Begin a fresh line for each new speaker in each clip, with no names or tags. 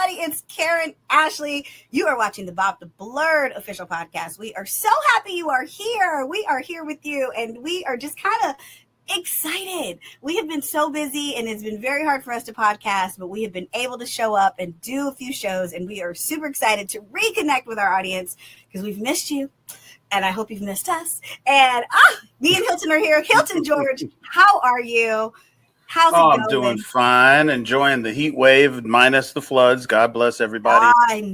everybody. It's Karan Ashley. You are watching the BOP, the Blurred official podcast. We are so happy you are here. We are here with you, and we are just kind of excited. We have been so busy, and it's been very hard for us to podcast, but we have been able to show up and do a few shows, and we are super excited to reconnect with our audience because we've missed you, and I hope you've missed us. And me and Hilton are here. Hilton George, how are you? How's it going?
I'm doing fine. Enjoying the heat wave minus the floods. God bless everybody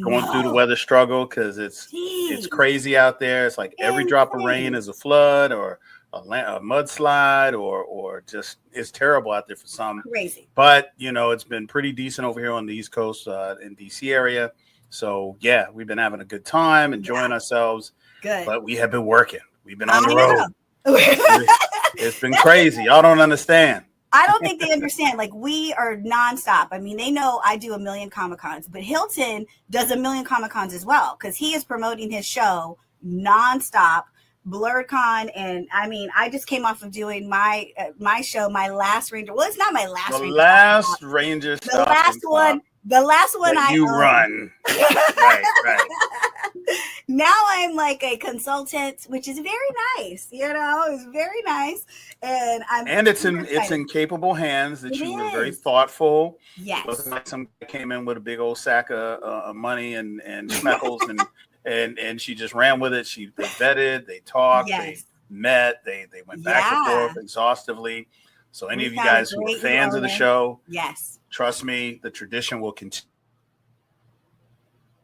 going through the weather struggle because it's crazy out there. It's like every drop of rain is a flood or a mudslide or just it's terrible out there for some.
Crazy.
But, you know, it's been pretty decent over here on the East Coast in D.C. area. So, yeah, we've been having a good time, enjoying ourselves.
Good.
But we have been working. We've been on the road. It's been crazy. Y'all don't understand.
I don't think they understand. Like, we are nonstop. I mean, they know I do 1 million Comic-Cons, but Hilton does 1 million Comic-Cons as well because he is promoting his show nonstop, BlurredCon. And I mean, I just came off of doing my show, my last Ranger. Well, it's not my last Ranger.
The last Ranger
stuff. The last one
that you run. Right.
Now I'm like a consultant, which is very nice. You know, it's very nice, and
it's in capable hands. That you were very thoughtful.
Yes,
looking like some guy came in with a big old sack of money and schmeckles, and she just ran with it. They vetted, they talked, they met, they went back and forth exhaustively. So any of you guys who are fans of the show, trust me, the tradition will continue.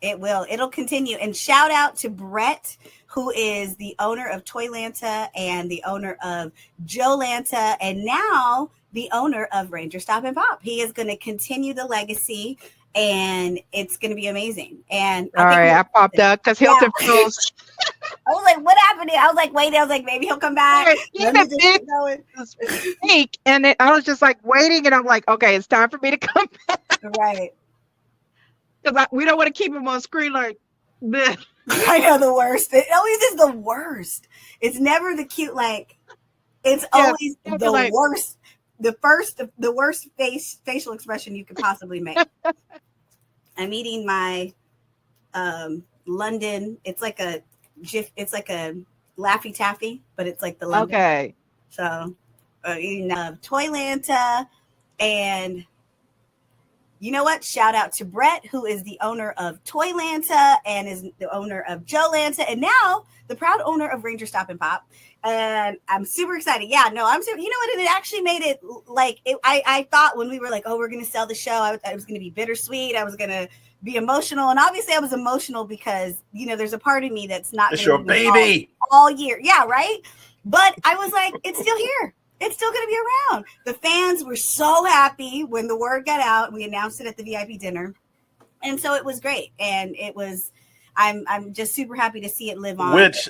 It will. It'll continue. And shout out to Brett, who is the owner of Toylanta and the owner of Jolanta, and now the owner of Ranger Stop and Pop. He is going to continue the legacy, and it's going to be amazing. And
I popped up because Hilton feels.
I was like, what happened? I was like, waiting. I was like, maybe he'll come back.
Speak, and I was just like waiting, and I'm like, okay, it's time for me to come back.
Right.
Because we don't want to keep him on screen like this.
I know, the worst. It always is the worst. It's never the cute, like, it's always the worst. The worst facial expression you could possibly make. I'm eating my London. It's like a Laffy Taffy, but it's like the London.
Okay.
So eating Toylanta, and you know what? Shout out to Brett, who is the owner of Toylanta and is the owner of Jolanta, and now the proud owner of Ranger Stop and Pop. And I'm super excited. Yeah, no, I'm super. You know what? It actually made it like I thought when we were like, oh, we're going to sell the show. I was going to be bittersweet. I was going to be emotional, and obviously I was emotional because there's a part of me that's not.
It's your baby
all year. Yeah, right. But I was like, it's still here. It's still going to be around. The fans were so happy when the word got out. We announced it at the VIP dinner. And so it was great. And it was, I'm just super happy to see it live on.
Which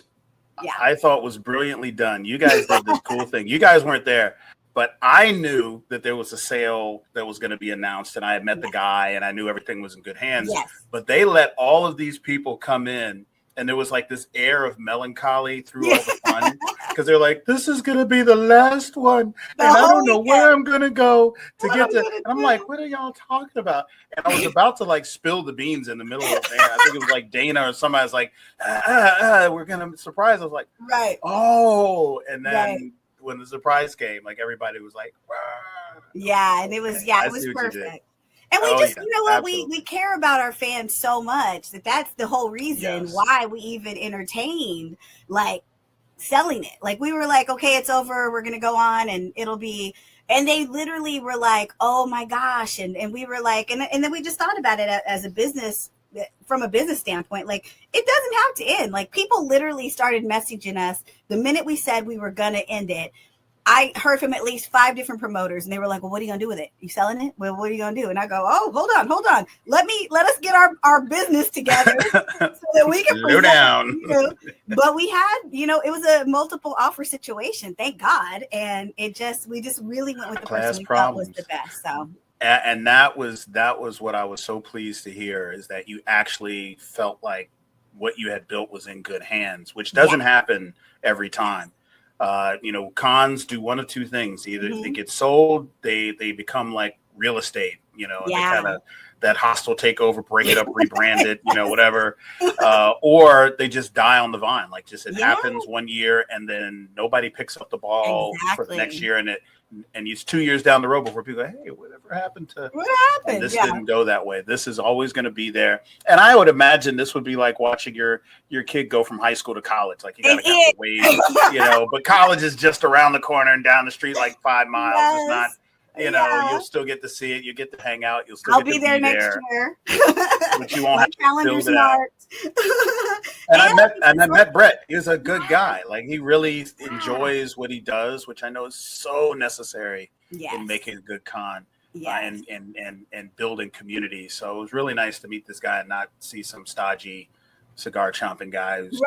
I thought was brilliantly done. You guys did this cool thing. You guys weren't there, but I knew that there was a sale that was going to be announced, and I had met the guy, and I knew everything was in good hands.
Yes.
But they let all of these people come in, and there was like this air of melancholy through all the fun because they're like, this is going to be the last one. And I don't know where I'm going to go to get to. And I'm like, what are y'all talking about? And I was about to like spill the beans in the middle of it. I think it was like Dana or somebody was like, we're going to surprise. I was like, oh. And then when the surprise came, like everybody was like, rah.
Yeah. And it was, it was perfect. And we you know what, we care about our fans so much that's the whole reason why we even entertained like selling it. Like we were like, okay, it's over. We're going to go on and it'll be, and they literally were like, oh my gosh. And we were like, and then we just thought about it as a business, from a business standpoint, like it doesn't have to end. Like people literally started messaging us the minute we said we were going to end it. I heard from at least 5 different promoters, and they were like, well, what are you going to do with it? You selling it? Well, what are you going to do? And I go, oh, hold on. Let us get our business together so that we can
slow down.
But we had, it was a multiple offer situation, thank God. And we just really went with the person we thought was the best. So.
And that was what I was so pleased to hear, is that you actually felt like what you had built was in good hands, which doesn't happen every time. Cons do one of two things. Either they get sold, they become like real estate, and that hostile takeover, break it up, rebrand it, whatever, or they just die on the vine. Like just it happens one year and then nobody picks up the ball for the next year, and it's 2 years down the road before people go, hey, whatever happened to
what happened?
And this didn't go that way. This is always going to be there. And I would imagine this would be like watching your kid go from high school to college. Like you got to wait, but college is just around the corner and down the street like 5 miles. It's not. You'll still get to see it. You get to hang out. You'll still
I'll be there next year.
But you won't have to build it out. And I met Brett. He's a good guy. Like he really enjoys what he does, which I know is so necessary in making a good con and building community. So it was really nice to meet this guy and not see some stodgy cigar chomping guy who's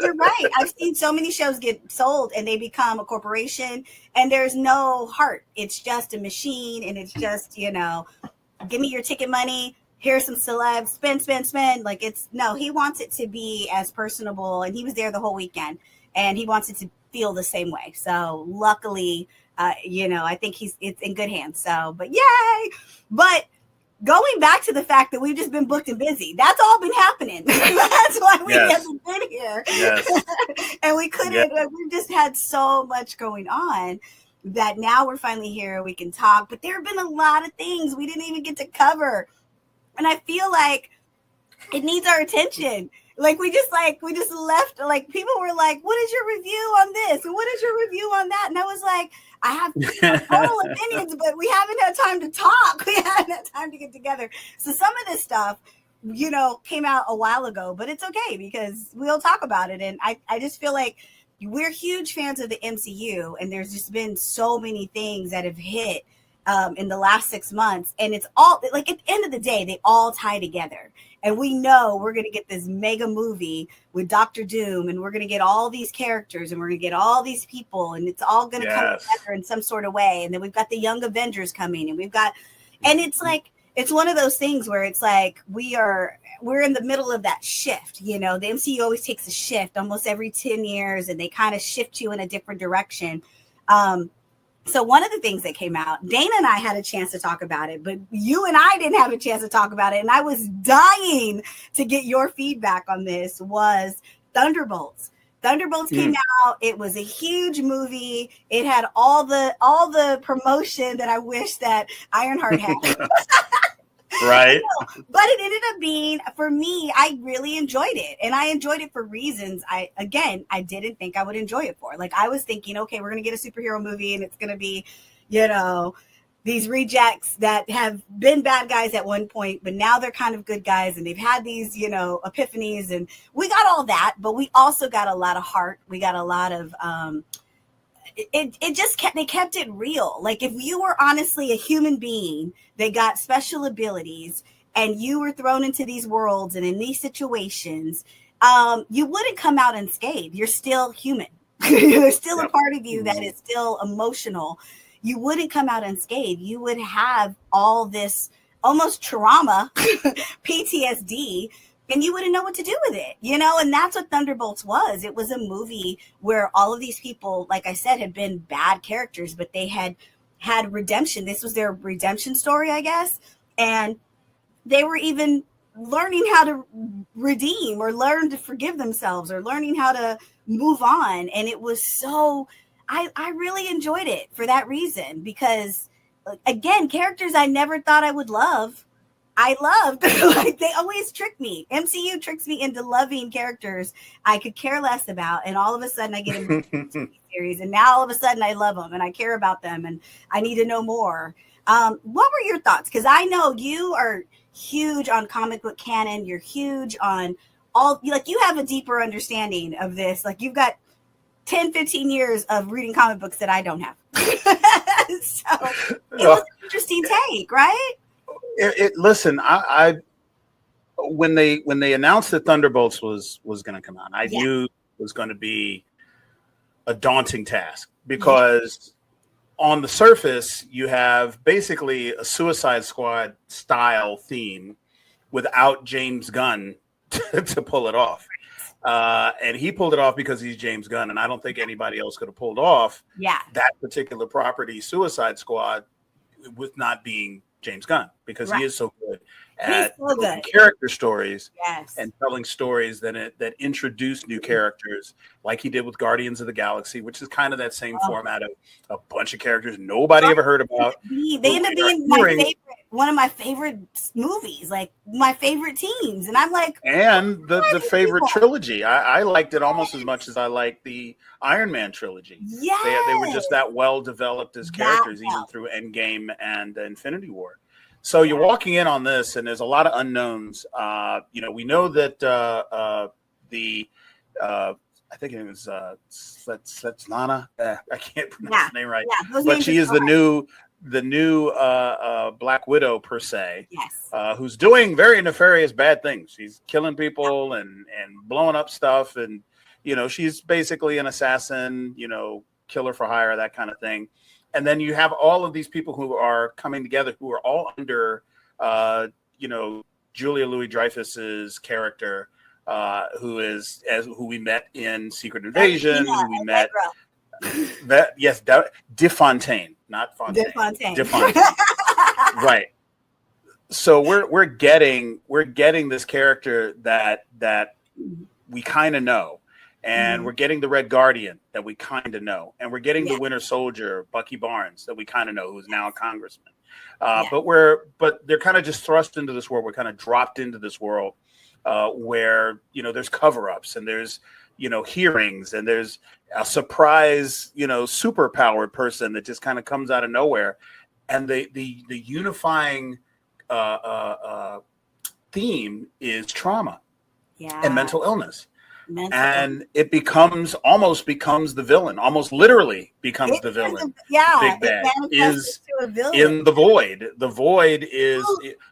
you're right. I've seen so many shows get sold and they become a corporation and there's no heart. It's just a machine and it's just, give me your ticket money. Here's some celebs, spend. Like he wants it to be as personable, and he was there the whole weekend and he wants it to feel the same way. So luckily, I think it's in good hands. So, but yay. But going back to the fact that we've just been booked and busy, that's all been happening. That's why we haven't been here. Yes. And we couldn't, we've just had so much going on that now we're finally here. We can talk, but there have been a lot of things we didn't even get to cover. And I feel like it needs our attention. Like we just left, like people were like, what is your review on this? And what is your review on that? And I was like, I have total opinions, but we haven't had time to talk. We haven't had time to get together. So some of this stuff, came out a while ago, but it's okay because we'll talk about it. And I just feel like we're huge fans of the MCU, and there's just been so many things that have hit in the last 6 months. And it's all like at the end of the day, they all tie together. And we know we're going to get this mega movie with Dr. Doom, and we're going to get all these characters, and we're going to get all these people, and it's all going to come together in some sort of way. And then we've got the Young Avengers coming, and and it's like, it's one of those things where it's like we're in the middle of that shift. The MCU always takes a shift almost every 10 years, and they kind of shift you in a different direction. So one of the things that came out, Dana and I had a chance to talk about it, but you and I didn't have a chance to talk about it. And I was dying to get your feedback on this, was Thunderbolts. Thunderbolts came out. It was a huge movie. It had all the promotion that I wish that Ironheart had.
Right.
But it ended up being, for me, I really enjoyed it. And I enjoyed it for reasons I didn't think I would enjoy it for. Like I was thinking, okay, we're going to get a superhero movie and it's going to be, these rejects that have been bad guys at one point, but now they're kind of good guys and they've had these, epiphanies, and we got all that, but we also got a lot of heart. We got a lot of, they kept it real. Like if you were honestly a human being that got special abilities and you were thrown into these worlds and in these situations, you wouldn't come out unscathed. You're still human. There's still a part of you that is still emotional. You wouldn't come out unscathed. You would have all this almost trauma, PTSD, and you wouldn't know what to do with it, and that's what Thunderbolts was. It was a movie where all of these people, like I said, had been bad characters, but they had redemption. This was their redemption story, I guess. And they were even learning how to redeem or learn to forgive themselves or learning how to move on. And it was so, I really enjoyed it for that reason, because again, characters I never thought I would love, I loved. Like they always trick me. MCU tricks me into loving characters I could care less about, and all of a sudden I get a TV series, and now all of a sudden I love them and I care about them and I need to know more. What were your thoughts? Because I know you are huge on comic book canon. You're huge on all, like you have a deeper understanding of this. Like you've got 10, 15 years of reading comic books that I don't have. So it was an interesting take, right?
Listen, I when they announced that Thunderbolts was going to come out, I knew it was going to be a daunting task, because on the surface you have basically a Suicide Squad style theme without James Gunn to pull it off. And he pulled it off because he's James Gunn, and I don't think anybody else could have pulled off that particular property, Suicide Squad, with not being James Gunn, because he is so good at
so good.
character stories
yes.
and telling stories that introduce new characters, like he did with Guardians of the Galaxy, which is kind of that same format of a bunch of characters nobody ever heard about.
They end up being one of my favorite movies, like my favorite teams, and I'm like,
and the favorite trilogy. I liked it almost as much as I liked the Iron Man trilogy.
Yeah,
they were just that well developed as characters, even through Endgame and Infinity War. So you're walking in on this, and there's a lot of unknowns. We know that I think it was Svetlana. I can't pronounce the name right, but she is the new Black Widow per se.
Yes.
Who's doing very nefarious bad things. She's killing people and blowing up stuff, and she's basically an assassin. Killer for hire, that kind of thing. And then you have all of these people who are coming together, who are all under, Julia Louis-Dreyfus's character, who we met in Secret Invasion, who we met. DeFontaine, not Fontaine. DeFontaine. Right. So we're getting this character that we kind of know. And we're getting the Red Guardian that we kind of know. And we're getting the Winter Soldier, Bucky Barnes, that we kind of know, who's now a congressman. But they're kind of just thrust into this world. We're kind of dropped into this world where, there's cover-ups and there's, hearings, and there's a surprise, super-powered person that just kind of comes out of nowhere. And the unifying theme is trauma and mental illness. And it almost becomes the villain, almost literally becomes the villain. Big Bad is in the Void. The Void is,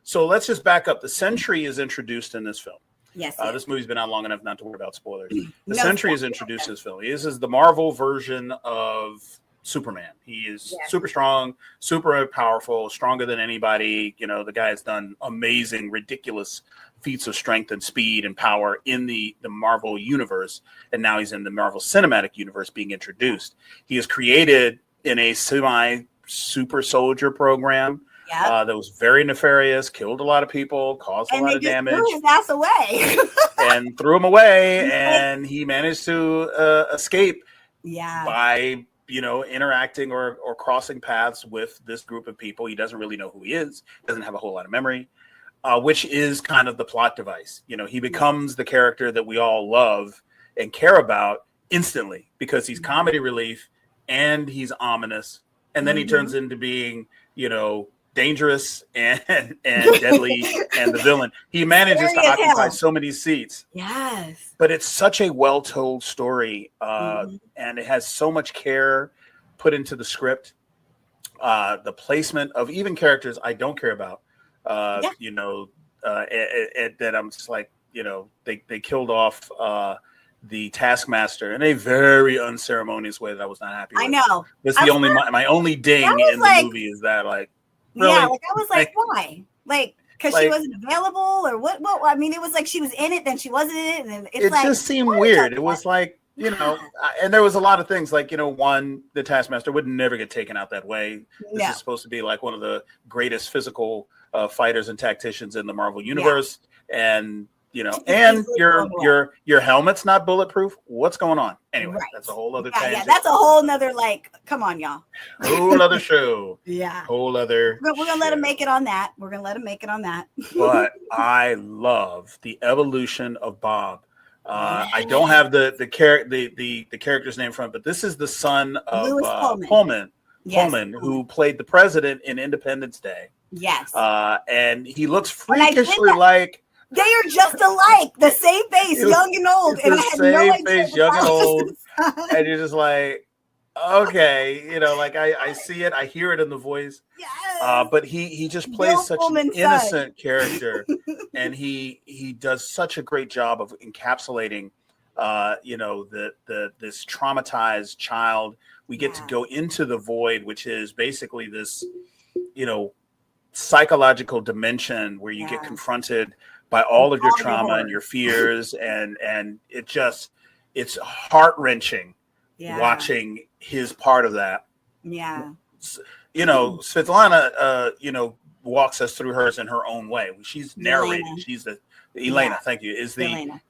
so let's just back up. The Sentry is introduced in this film.
Yes.
This movie's been out long enough not to worry about spoilers. The Sentry is introduced in this film. This is the Marvel version of Superman. He is super strong, super powerful, stronger than anybody. The guy has done amazing, ridiculous feats of strength and speed and power in the Marvel universe, and now he's in the Marvel Cinematic Universe being introduced. He is created in a semi-super soldier program that was very nefarious, killed a lot of people, caused a lot of damage.
Threw his ass away.
And threw him away, and he managed to escape by interacting or crossing paths with this group of people. He doesn't really know who he is, doesn't have a whole lot of memory. Which is kind of the plot device. He becomes the character that we all love and care about instantly, because he's comedy relief and he's ominous. And then he turns into being, dangerous and deadly and the villain. He manages to occupy so many seats.
Yes.
But it's such a well-told story, and it has so much care put into the script. The placement of even characters I don't care about. That I'm just like, they killed off the Taskmaster in a very unceremonious way that I was not happy with.
I know.
That's the only my only ding in the movie is that, like, really?
Yeah, like I was like, why? Like, because she wasn't available, or what? I mean, it was like she was in it, then she wasn't in it, and it
just seemed weird. It was like, and there was a lot of things like, one, the Taskmaster would never get taken out that way. This is supposed to be like one of the greatest physical fighters and tacticians in the Marvel universe, and and your helmet's not bulletproof. What's going on? Anyway, that's a whole other tangent.
Yeah, that's a whole nother, like, come on, y'all.
Whole other show.
Whole other. We're gonna let him make it on that.
But I love the evolution of Bob. I don't have the character's name from it, but this is the son of Pullman, who played the president in Independence Day.
Yes.
And he looks freakishly like.
They are just alike, the same face, young and old. And I had no idea. Same face, young and old.
And you're just like, okay, like I see it, I hear it in the voice.
Yes.
But he just plays such an innocent character, and he does such a great job of encapsulating, this traumatized child. We get to go into the Void, which is basically this, psychological dimension where you get confronted by all of your trauma and your fears, and it's heart-wrenching watching his part of that.
Yeah.
Svetlana, walks us through hers in her own way. She's narrating.
Elena.
She's the Elena. Thank you. Is the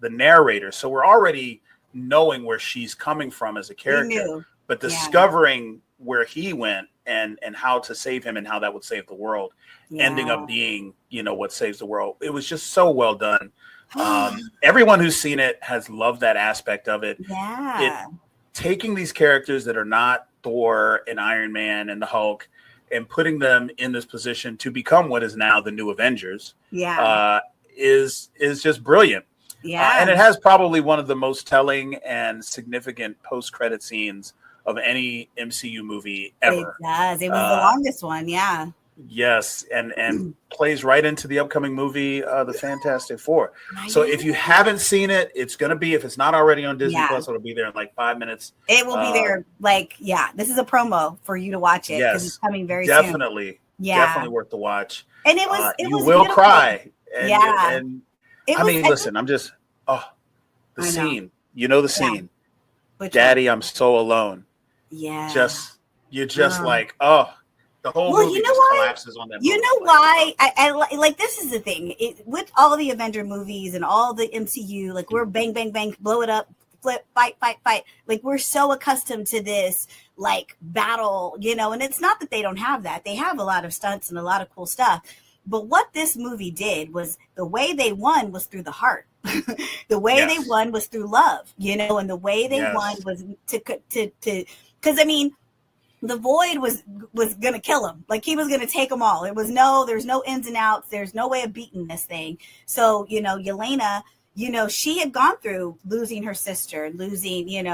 narrator. So we're already knowing where she's coming from as a character, but discovering where he went and how to save him and how that would save the world, ending up being, what saves the world. It was just so well done. Everyone who's seen it has loved that aspect of it. Taking these characters that are not Thor and Iron Man and the Hulk and putting them in this position to become what is now the new Avengers is just brilliant. And it has probably one of the most telling and significant post-credit scenes of any MCU movie ever.
It does. It was the longest one.
Yes, and plays right into the upcoming movie, The Fantastic Four. So if you haven't seen it, it's going to be, if it's not already on Disney Plus, it'll be there in like 5 minutes.
It will be there. This is a promo for you to watch it because it's coming very soon.
Definitely worth the watch.
And it was
you will cry. And
listen,
I'm just, the scene. The scene. Daddy, I'm so alone. You're just like, the whole movie just collapses on that.
You know why? I like, this is the thing. With all the Avenger movies and all the MCU, like, we're bang, bang, bang, blow it up, flip, fight. Like, we're so accustomed to this, like, battle, and it's not that they don't have that. They have a lot of stunts and a lot of cool stuff. But what this movie did was the way they won was through the heart. The way they won was through love, and the way they won was to because the Void was going to kill him. Like, he was going to take them all. There's no ins and outs. There's no way of beating this thing. So, Yelena, she had gone through losing her sister, losing, and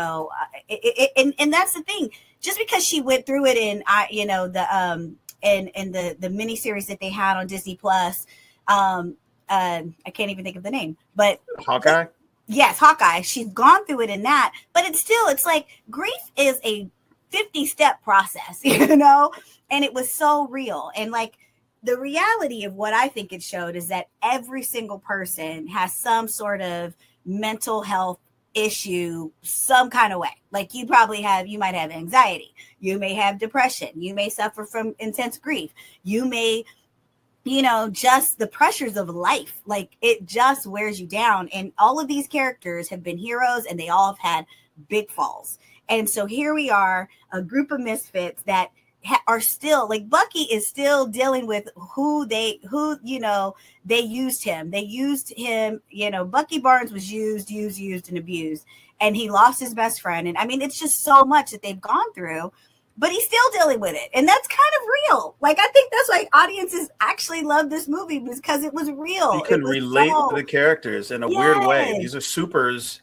that's the thing. Just because she went through it in, the miniseries that they had on Disney Plus, I can't even think of the name, but
Hawkeye.
Yes, Hawkeye. She's gone through it in that, but it's like grief is a 50-step process, and it was so real. And like, the reality of what I think it showed is that every single person has some sort of mental health issue, some kind of way. Like, you might have anxiety, you may have depression, you may suffer from intense grief, you may, just the pressures of life. Like, it just wears you down. And all of these characters have been heroes, and they all have had big falls. And so here we are, a group of misfits that are still, like, Bucky is still dealing with they used him. They used him, Bucky Barnes was used and abused, and he lost his best friend. And it's just so much that they've gone through, but he's still dealing with it. And that's kind of real. Like, I think that's why audiences actually love this movie, because it was real.
You can relate to the characters in a weird way. These are supers.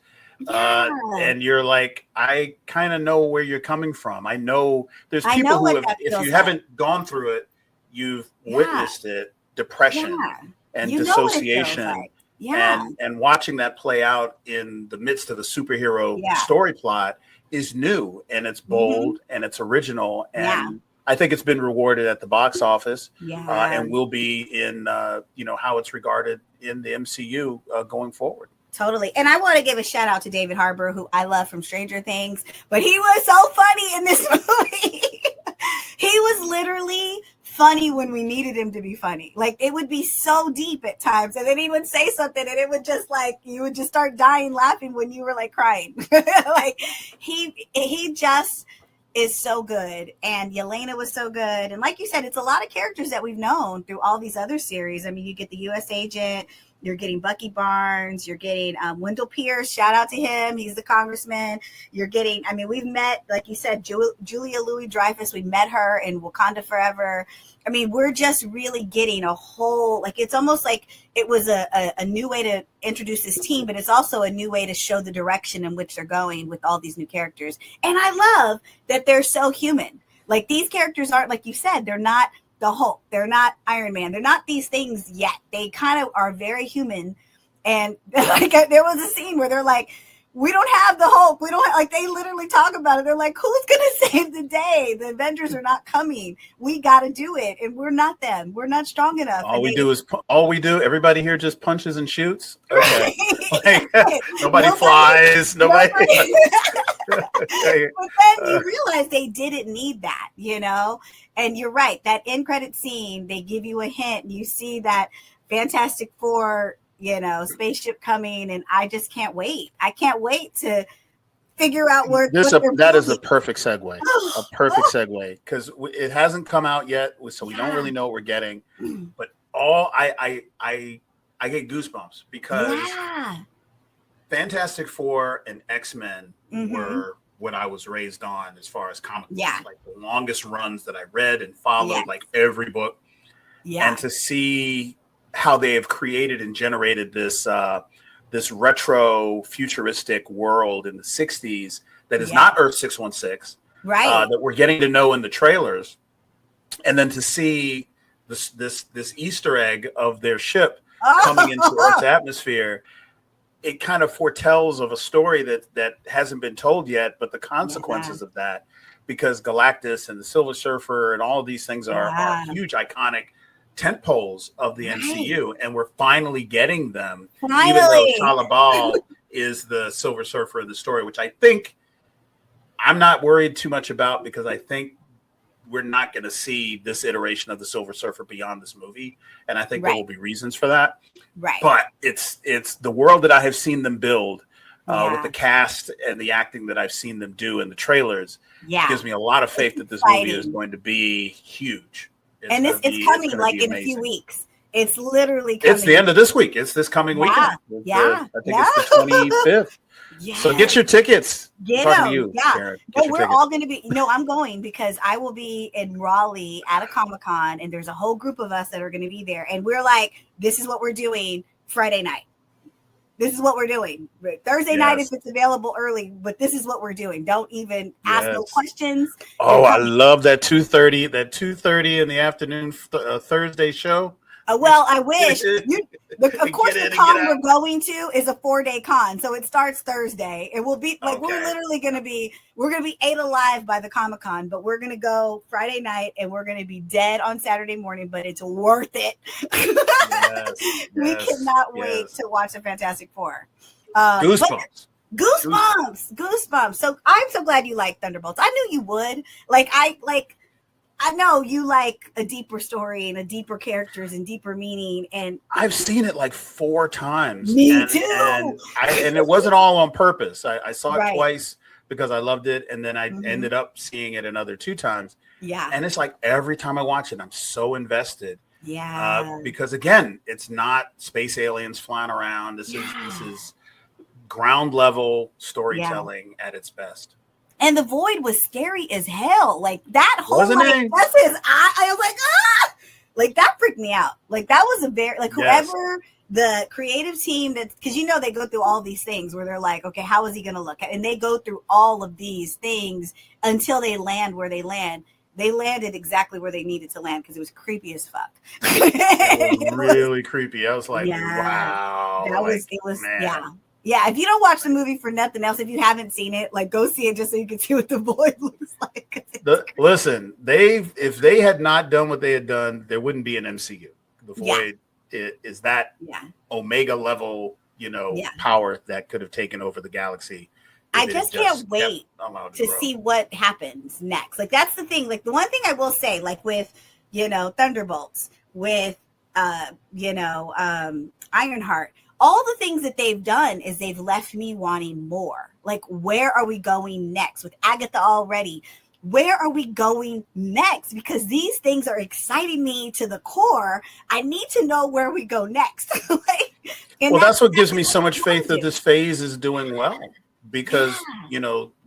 And you're like, I kind of know where you're coming from. I know there's people who have, if you haven't gone through it, you've witnessed it, depression and dissociation. And watching that play out in the midst of the superhero story plot is new, and it's bold and it's original. And I think it's been rewarded at the box office and will be in, how it's regarded in the MCU going forward.
Totally. And I want to give a shout out to David Harbour, who I love from Stranger Things, but he was so funny in this movie. He was literally funny when we needed him to be funny. Like, it would be so deep at times, and then he would say something, and it would just, like, you would just start dying laughing when you were, like, crying. Like, he just is so good, and Yelena was so good. And like you said, it's a lot of characters that we've known through all these other series. You get the U.S. agent, you're getting Bucky Barnes, you're getting Wendell Pierce, shout out to him, he's the congressman. You're getting, we've met, like you said, Julia Louis-Dreyfus, we met her in Wakanda Forever. We're just really getting a whole, like, it's almost like it was a new way to introduce this team, but it's also a new way to show the direction in which they're going with all these new characters. And I love that they're so human. Like, these characters aren't, like you said, they're not the Hulk, they're not Iron Man, they're not these things yet. They kind of are very human. And like, there was a scene where they're like, we don't have the Hulk. We don't have, like, they literally talk about it. They're like, who's going to save the day? The Avengers are not coming. We got to do it. And we're not them. We're not strong enough.
All we do, everybody here just punches and shoots. Okay. Like, nobody flies. Nobody.
But then you realize they didn't need that, you know? And you're right. That end credit scene, they give you a hint. You see that Fantastic Four, you know, spaceship coming, and I just can't wait. I can't wait to figure out where
that is a perfect segue. A perfect segue, because it hasn't come out yet, so we don't really know what we're getting. But I get goosebumps because Fantastic Four and X-Men were what I was raised on as far as comic books. Like the longest runs that I read and followed, like every book. And to see how they have created and generated this this retro futuristic world in the 60s that is not Earth 616, that we're getting to know in the trailers. And then to see this Easter egg of their ship coming into Earth's atmosphere, it kind of foretells of a story that hasn't been told yet, but the consequences of that, because Galactus and the Silver Surfer and all of these things are huge, iconic tent poles of the MCU, and we're finally getting them. Even though Talabal is the Silver Surfer of the story, which I think I'm not worried too much about, because I think we're not going to see this iteration of the Silver Surfer beyond this movie, and I think there will be reasons for that. But it's the world that I have seen them build with the cast and the acting that I've seen them do in the trailers. Gives me a lot of faith that this movie is going to be huge.
It's coming like in a few weeks. It's literally coming.
It's the end of this week. It's this coming weekend. I think it's the 25th. So get your tickets.
Get them. No, we're all going to be. No, I'm going because I will be in Raleigh at a Comic-Con, and there's a whole group of us that are going to be there. And we're like, this is what we're doing Friday night. This is what we're doing. Thursday night if it's available early, but this is what we're doing. Don't even ask no questions.
Oh, I love that 2:30 in the afternoon Thursday show.
Well, I wish. Of course, the con we're going to is a 4-day con, so it starts Thursday. It will be like we're gonna be 8 alive by the Comic-Con, but we're gonna go Friday night and we're gonna be dead on Saturday morning. But it's worth it. We cannot wait to watch the Fantastic Four.
Goosebumps.
Goosebumps. So I'm so glad you like Thunderbolts. I knew you would. I know you like a deeper story and a deeper characters and deeper meaning. And
I've seen it like 4 times.
Me too.
And it wasn't all on purpose. I saw it twice because I loved it. And then I ended up seeing it another 2 times.
Yeah.
And it's like every time I watch it, I'm so invested.
Yeah.
Because again, it's not space aliens flying around. This is ground level storytelling at its best.
And the Void was scary as hell. Like that whole that's his eye. I was like, like that freaked me out. Like that was a very whoever the creative team because they go through all these things where they're like, okay, how is he gonna look at? And they go through all of these things until they land where they land. They landed exactly where they needed to land because it was creepy as fuck.
It was really creepy. I was like, wow.
It was Yeah, if you don't watch the movie for nothing else, if you haven't seen it, like go see it just so you can see what the Void looks like.
Listen, if they had not done what they had done, there wouldn't be an MCU. The Void is that Omega level, power that could have taken over the galaxy.
I just can't wait to see what happens next. Like that's the thing. Like the one thing I will say, like with Thunderbolts, with Ironheart. All the things that they've done is they've left me wanting more. Like, where are we going next? With Agatha already, where are we going next? Because these things are exciting me to the core. I need to know where we go next.
That's what gives me so much faith that this phase is doing well. Because,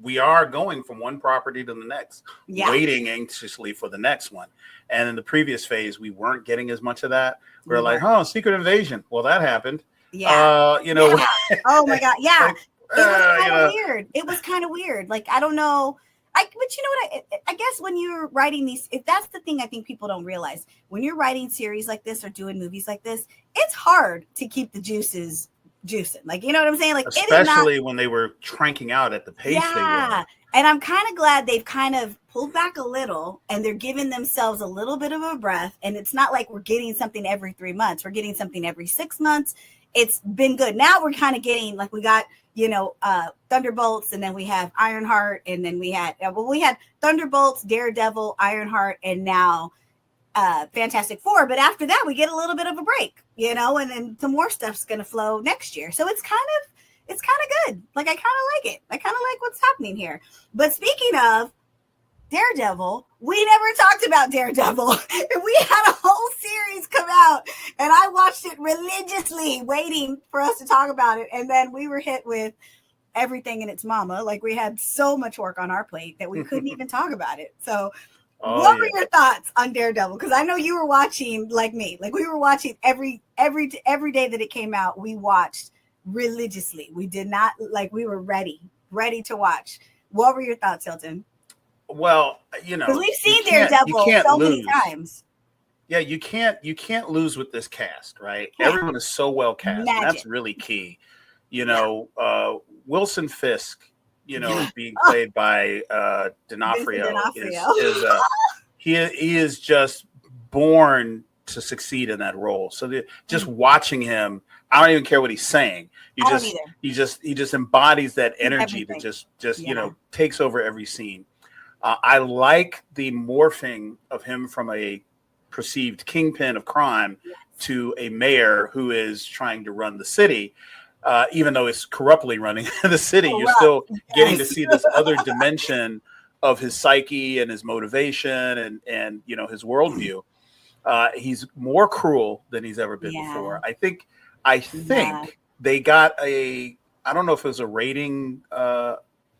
we are going from one property to the next, waiting anxiously for the next one. And in the previous phase, we weren't getting as much of that. We're like, Secret Invasion. Well, that happened.
Oh my God. Yeah. It was kind of weird. It was kind of weird. Like, I don't know. But you know what? I guess when you're writing these, if that's the thing I think people don't realize, when you're writing series like this or doing movies like this, it's hard to keep the juices juicing. Like, you know what I'm saying? Like,
especially when they were cranking out at the pace they were.
And I'm kind of glad they've kind of pulled back a little and they're giving themselves a little bit of a breath. And it's not like we're getting something every 3 months. We're getting something every 6 months. It's been good. Now we're kind of getting, like, we got, Thunderbolts, and then we have Ironheart, and then we had Thunderbolts, Daredevil, Ironheart, and now Fantastic Four. But after that, we get a little bit of a break, and then some more stuff's going to flow next year. So it's kind of good. Like, I kind of like it. I kind of like what's happening here. But speaking of Daredevil, we never talked about Daredevil. We had a whole series come out, and I watched it religiously, waiting for us to talk about it. And then we were hit with everything and its mama. Like, we had so much work on our plate that we couldn't even talk about it. So what were your thoughts on Daredevil? Because I know you were watching like me. Like, we were watching every day that it came out. We watched religiously. We did not, like, we were ready to watch. What were your thoughts, Hilton?
Well,
because we've seen Daredevil so many times.
Yeah, you can't lose with this cast, right? Yeah. Everyone is so well cast. And that's really key. Wilson Fisk, being played by D'Onofrio, he is just born to succeed in that role. So just watching him, I don't even care what he's saying. He just embodies that energy that just takes over every scene. I like the morphing of him from a perceived kingpin of crime to a mayor who is trying to run the city. Even though it's corruptly running the city, you're still getting to see this other dimension of his psyche and his motivation and his worldview. He's more cruel than he's ever been before. I think they got I don't know if it was a rating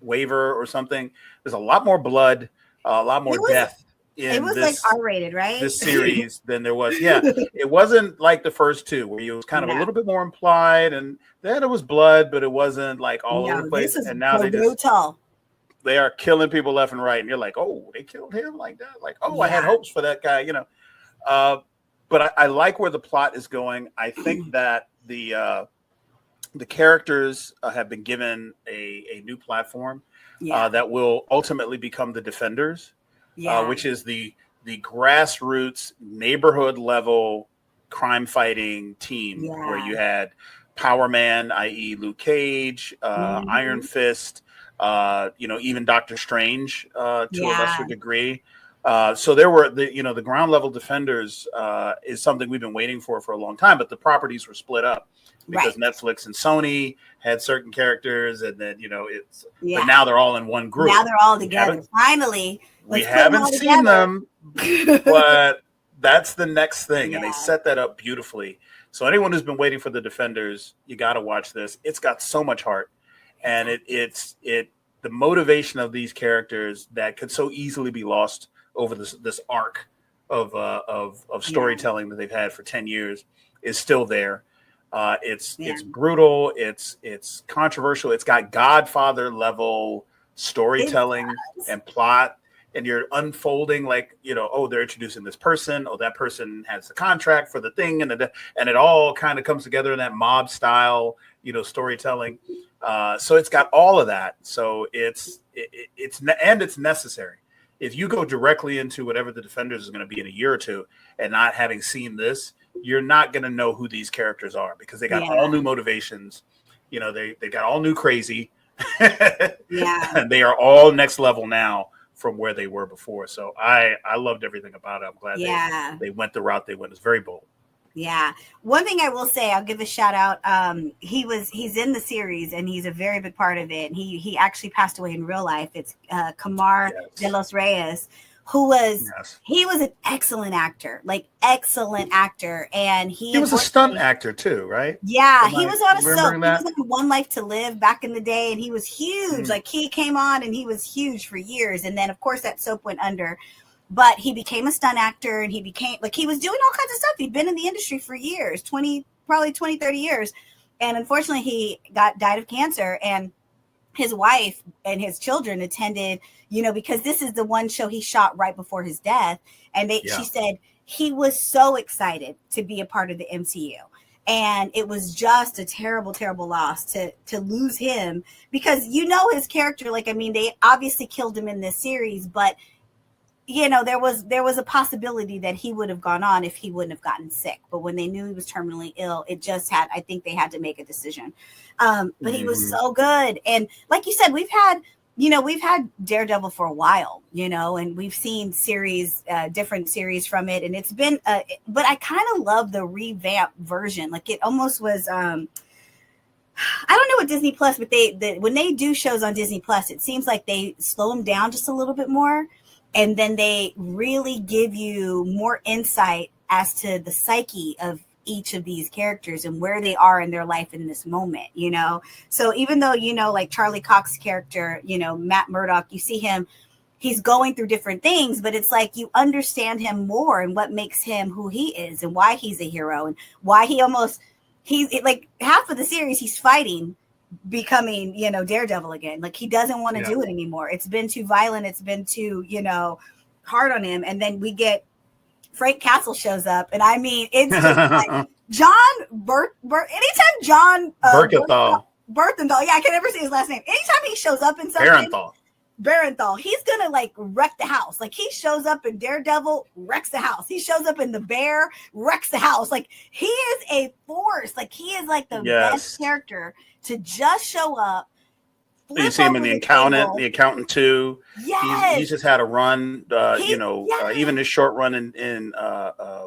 waiver or something. There's a lot more blood, a lot more death. It was
like R-rated, right?
This series than there was. Yeah, it wasn't like the first two where it was kind of a little bit more implied, and then it was blood, but it wasn't like all over the place. And now they are killing people left and right, and you're like, oh, they killed him like that. Like, oh, I had hopes for that guy, But I like where the plot is going. I think that the characters have been given a new platform that will ultimately become the Defenders. Which is the grassroots neighborhood level crime fighting team where you had Power Man, i.e. Luke Cage, Iron Fist, even Doctor Strange to a lesser degree. So there were the ground level Defenders is something we've been waiting for a long time, but the properties were split up because Netflix and Sony had certain characters, and then but now they're all in one group.
Now they're all together. Finally.
We haven't seen them, but that's the next thing. And they set that up beautifully. So anyone who's been waiting for the Defenders, you got to watch this. It's got so much heart. And it's the motivation of these characters that could so easily be lost over this arc of storytelling that they've had for 10 years is still there. It's brutal. It's controversial. It's got Godfather level storytelling and plot. And you're unfolding they're introducing this person. Oh, that person has the contract for the thing, and it all kind of comes together in that mob style, storytelling. So it's got all of that. So it's necessary. If you go directly into whatever the Defenders is going to be in a year or two, and not having seen this, you're not going to know who these characters are because they got all new motivations. They got all new crazy. And they are all next level now from where they were before. So I loved everything about it. I'm glad they went the route they went. It's very bold.
Yeah. One thing I will say, I'll give a shout out. He's in the series and he's a very big part of it. And he actually passed away in real life. It's Kamar de los Reyes, who was he was an excellent actor, and he
was a stunt actor too, right?
Yeah, he was on a soap. He was on One Life to Live back in the day, and he was huge. Like, he came on and he was huge for years, and then of course that soap went under. But he became a stunt actor, and he was doing all kinds of stuff. He'd been in the industry for years, 30 years, and unfortunately he died of cancer. And his wife and his children attended, because this is the one show he shot right before his death. And she said he was so excited to be a part of the MCU. And it was just a terrible, terrible loss to lose him, because his character. Like, I mean, they obviously killed him in this series, but there was a possibility that he would have gone on if he wouldn't have gotten sick. But when they knew he was terminally ill, I think they had to make a decision. But he was so good. And like you said, we've had Daredevil for a while, and we've seen different series from it. And it's been, but I kind of love the revamped version. Like, it almost was, I don't know what Disney Plus, but when they do shows on Disney Plus, it seems like they slow them down just a little bit more. And then they really give you more insight as to the psyche of each of these characters and where they are in their life in this moment, So even though, like Charlie Cox's character, Matt Murdock, you see him, he's going through different things, but it's like you understand him more and what makes him who he is and why he's a hero and why he's like half of the series he's fighting becoming, Daredevil again. Like, he doesn't want to do it anymore. It's been too violent. It's been too, hard on him. And then we get Frank Castle shows up. And I mean, it's just like anytime John
Berkenthal.
Yeah, I can never say his last name. Anytime he shows up in something, Barenthal, he's gonna like wreck the house. Like, he shows up in Daredevil, wrecks the house. He shows up in The Bear, wrecks the house. Like, he is a force. Like, he is like the best character to just show up.
You see him in The Accountant 2.
Yes.
He's just had a run, even his short run in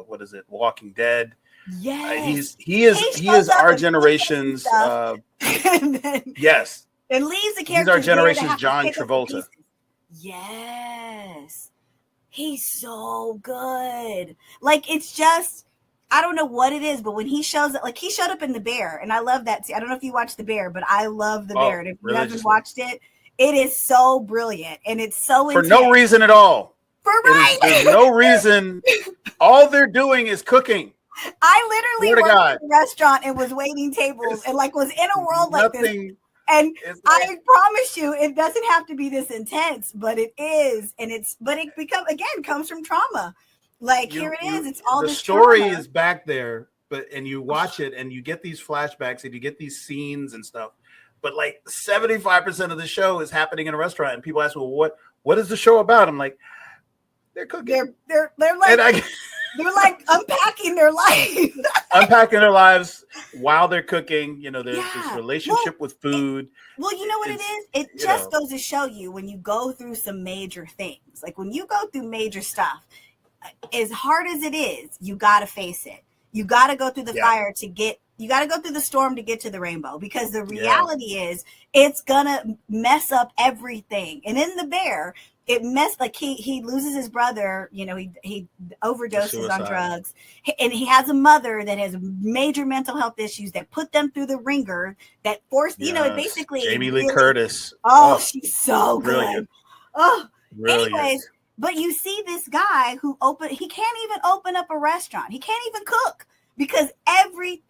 what is it, Walking Dead.
Yes.
He is our generation's yes.
And leaves the character.
He's our generation's John Travolta.
Yes. He's so good. Like, it's just, I don't know what it is, but when he shows up, like, he showed up in The Bear, and I love that. I don't know if you watched The Bear, but I love The Bear. And if you haven't watched it, it is so brilliant, and it's so
for no reason at all. There's no reason. All they're doing is cooking.
I literally went to a restaurant and was waiting tables and like was in a world like this. And I promise you, it doesn't have to be this intense, but it is. And but it comes from trauma. Like, here it is. It's all
the story is back there, and you watch it and you get these flashbacks and you get these scenes and stuff. But like 75% of the show is happening in a restaurant, and people ask, well, what is the show about? I'm like, they're cooking.
They're like they're like unpacking their life.
Unpacking their lives while they're cooking. There's this relationship with food.
You know what it is? It just goes to show you, when you go through some major things, like when you go through major stuff, as hard as it is, you got to face it. You got to go through the fire you got to go through the storm to get to the rainbow, because the reality is it's going to mess up everything. And in The Bear, it like he loses his brother, he overdoses on drugs, and he has a mother that has major mental health issues that put them through the ringer, that forced, it basically.
Jamie Lee Curtis.
She's so good. Anyways, but you see this guy he can't even open up a restaurant. He can't even cook, because every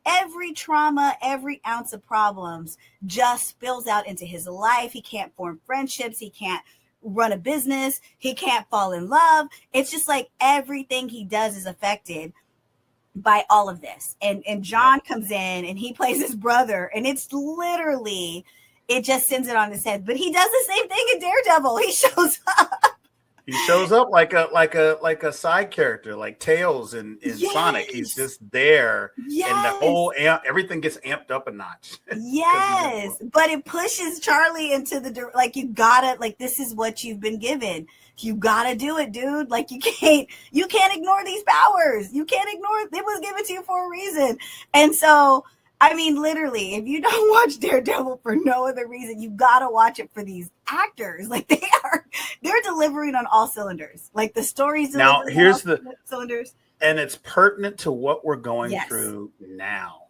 trauma, every ounce of problems just spills out into his life. He can't form friendships. He can't run a business. He can't fall in love. It's just like everything he does is affected by all of this. And John comes in and he plays his brother, and it's literally, it just sends it on his head. But he does the same thing in Daredevil. He shows up.
He shows up like a side character, like Tails in Sonic. He's just there, and the whole everything gets amped up a notch.
Yes, but it pushes Charlie into you gotta, this is what you've been given. You gotta do it, dude. Like, you can't ignore these powers. You can't ignore it. It was given to you for a reason. And so, I mean, literally, if you don't watch Daredevil for no other reason, you gotta watch it for these actors. Like, they're delivering on all cylinders. Like, the stories
now, here's the
cylinders,
and it's pertinent to what we're going through now.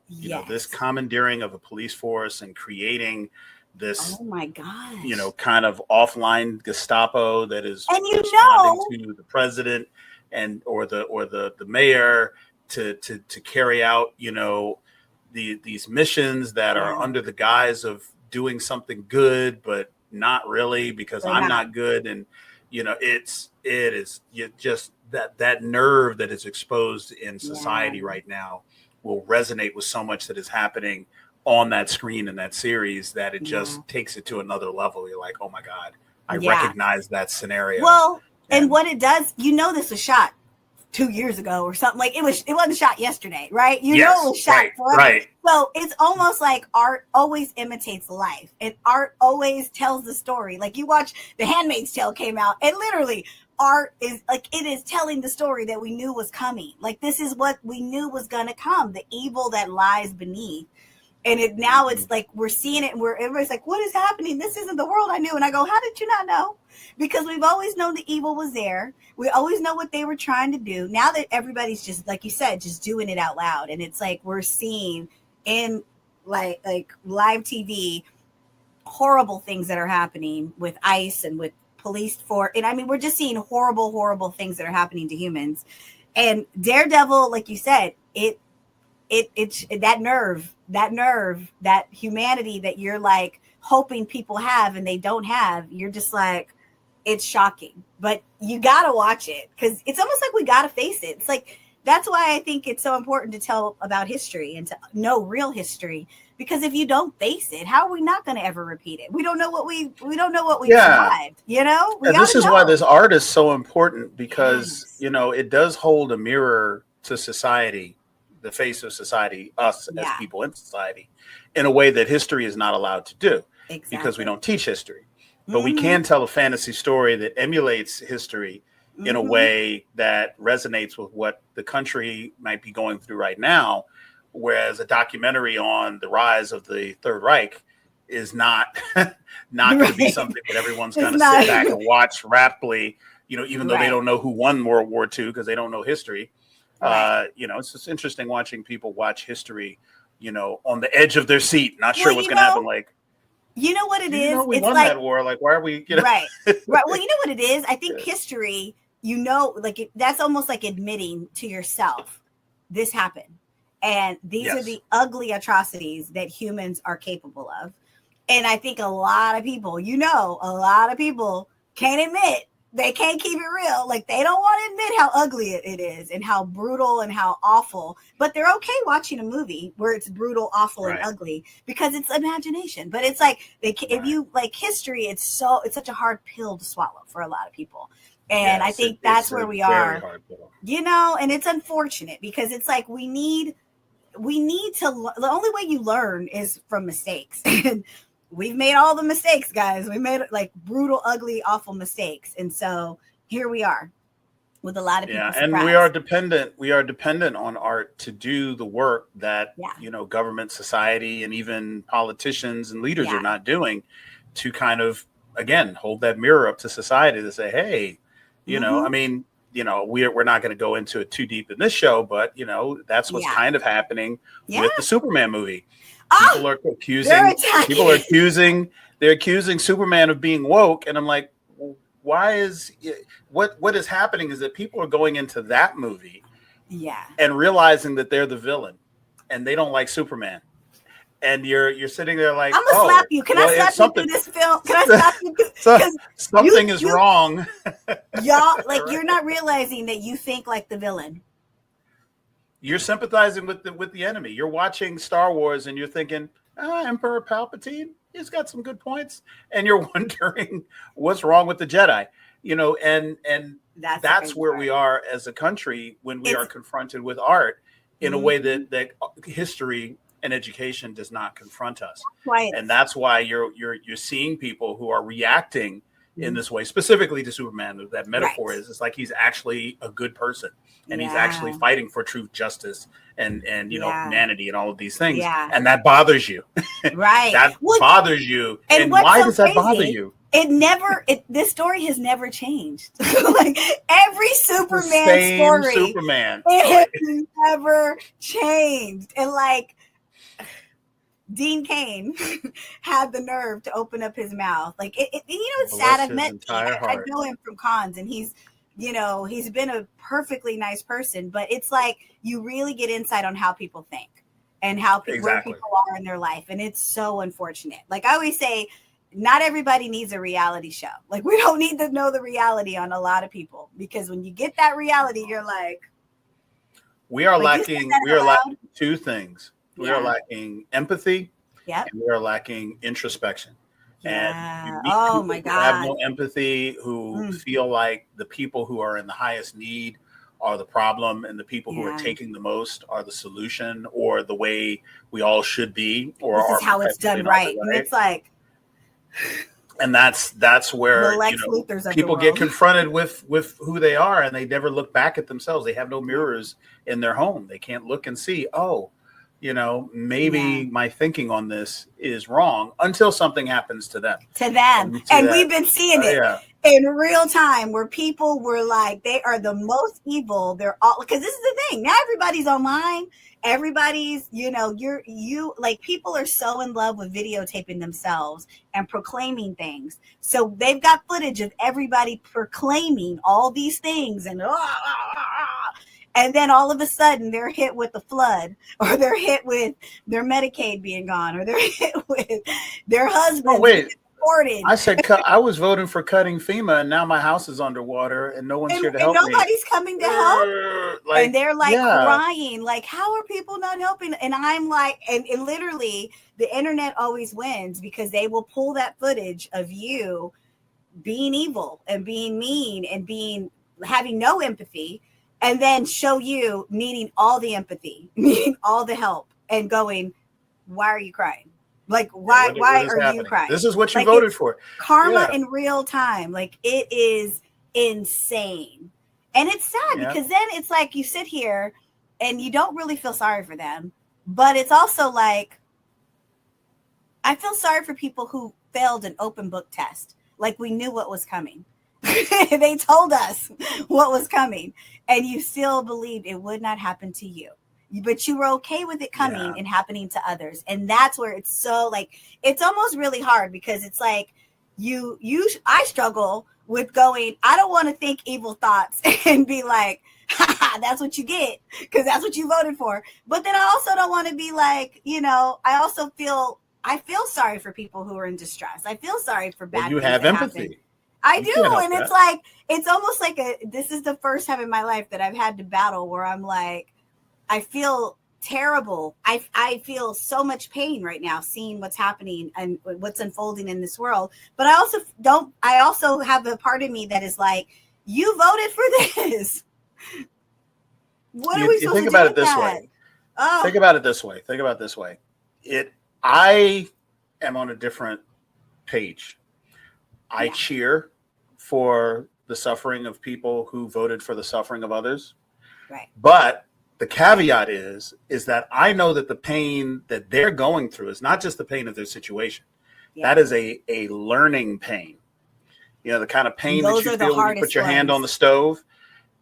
This commandeering of a police force and creating this,
oh my gosh,
kind of offline Gestapo that is responding to the president or the mayor to carry out these missions that are under the guise of doing something good, but not really, because I'm not good. And it is just that nerve that is exposed in society right now, will resonate with so much that is happening on that screen in that series that it just takes it to another level. You're like, oh my God, I recognize that scenario.
Well, and what it does, this was shot 2 years ago or something. Like it wasn't shot yesterday, right? It was shot forever.
Right.
So it's almost like art always imitates life, and art always tells the story. Like you watch The Handmaid's Tale came out, and literally art is like, it is telling the story that we knew was coming. Like this is what we knew was going to come, the evil that lies beneath. And now it's like we're seeing it, and everybody's like, what is happening? This isn't the world I knew. And I go, how did you not know? Because we've always known the evil was there. We always know what they were trying to do. Now that everybody's just, like you said, just doing it out loud. And it's like we're seeing in like live TV horrible things that are happening with ICE and with police force. And I mean, we're just seeing horrible, horrible things that are happening to humans. And Daredevil, like you said, it's that nerve, that humanity that you're like hoping people have and they don't have. You're just like, it's shocking, but you gotta watch it because it's almost like we gotta face it. It's like, that's why I think it's so important to tell about history and to know real history, because if you don't face it, how are we not going to ever repeat it? We don't know what we survived,
this is why this art is so important, because it does hold a mirror to society, the face of society, us as people in society, in a way that history is not allowed to do, because we don't teach history. But we can tell a fantasy story that emulates history in a way that resonates with what the country might be going through right now. Whereas a documentary on the rise of the Third Reich is not going to be something that everyone's going to sit back and watch raptly, even though they don't know who won World War II because they don't know history. It's just interesting watching people watch history, on the edge of their seat, not sure what's going to happen. Like,
you know what it is?
We won that war. Like, why are we?
Right. Well, you know what it is? I think history, that's almost like admitting to yourself, this happened. And these are the ugly atrocities that humans are capable of. And I think a lot of people can't admit, they can't keep it real. Like they don't want to admit how ugly it is and how brutal and how awful, but they're okay watching a movie where it's brutal, awful, and ugly because it's imagination. But it's like, if you like history, it's such a hard pill to swallow for a lot of people. And I think that's where we are, and it's unfortunate because it's like, we need to, the only way you learn is from mistakes. And we've made all the mistakes, guys. We made like brutal, ugly, awful mistakes. And so here we are with a lot of people.
And we are dependent on art to do the work that, government, society, and even politicians and leaders are not doing, to kind of, again, hold that mirror up to society to say, hey, I mean, we're not going to go into it too deep in this show, but that's what's kind of happening with the Superman movie. People are accusing Superman of being woke, and I'm like, well, why is what is happening is that people are going into that movie, and realizing that they're the villain, and they don't like Superman. And you're sitting there like,
I'm gonna slap you. Can I slap you through this film? Can I slap you?
Something is wrong.
Y'all, like, you're not realizing that you think like the villain.
You're sympathizing with the enemy. You're watching Star Wars and you're thinking, Emperor Palpatine, he's got some good points. And you're wondering what's wrong with the Jedi. And that's where we are as a country when we are confronted with art in a way that history and education does not confront us.
Right.
And that's why you're seeing people who are reacting in this way, specifically to Superman. That metaphor is, it's like he's actually a good person, and he's actually fighting for truth, justice, and humanity, and all of these things. And that bothers you.
Right.
That bothers you. And why does that bother you?
This story has never changed. Like every Superman story, it has never changed. And like, Dean Cain had the nerve to open up his mouth. Like, it's sad. I've met Dean. I know him from cons, and he's been a perfectly nice person, but it's like, you really get insight on how people think and how where people are in their life. And it's so unfortunate. Like I always say, not everybody needs a reality show. Like, we don't need to know the reality on a lot of people, because when you get that reality, you're like,
We are lacking two things. We are lacking empathy.
Yep.
And we are lacking introspection.
Yeah.
And you
Oh my God.
Who have no empathy, who feel like the people who are in the highest need are the problem, and the people who are taking the most are the solution, or the way we all should be, or
this is how it's done right. And it's like,
and that's where people get confronted with who they are, and they never look back at themselves. They have no mirrors in their home. They can't look and see, maybe my thinking on this is wrong, until something happens to them.
And we've been seeing it in real time, where people were like, they are the most evil. They're all, because this is the thing. Now everybody's online. Everybody's, people are so in love with videotaping themselves and proclaiming things. So they've got footage of everybody proclaiming all these things, and then all of a sudden they're hit with the flood, or they're hit with their Medicaid being gone, or they're hit with their husband being deported.
I said I was voting for cutting FEMA, and now my house is underwater, and no one's here to help me.
Nobody's coming to help. And they're crying, like, how are people not helping? And I'm like, and literally the internet always wins, because they will pull that footage of you being evil and being mean and having no empathy, and then show you needing all the empathy, needing all the help, and going, why are you crying? Like, why are you crying?
This is what you voted for.
Karma in real time. Like, it is insane. And it's sad because then it's like you sit here and you don't really feel sorry for them. But it's also like, I feel sorry for people who failed an open book test. Like, we knew what was coming. They told us what was coming, and you still believed it would not happen to you. But you were okay with it coming and happening to others. And that's where it's so, like, it's almost really hard, because it's like I struggle with going, I don't want to think evil thoughts and be like, that's what you get, because that's what you voted for. But then I also don't want to be like, I feel sorry for people who are in distress. I feel sorry for bad things. You have empathy. Happen. I do. And it's like, it's almost like this is the first time in my life that I've had to battle where I'm like, I feel terrible. I feel so much pain right now seeing what's happening and what's unfolding in this world. But I also have a part of me that is like, you voted for this. What are we supposed to do with that? Think about it this way. I am on a different page. I cheer for the suffering of people who voted for the suffering of others. Right.
But the caveat is that I know that the pain that they're going through is not just the pain of their situation. Yeah. That is a learning pain. The kind of pain that you feel when you put your hand on the stove.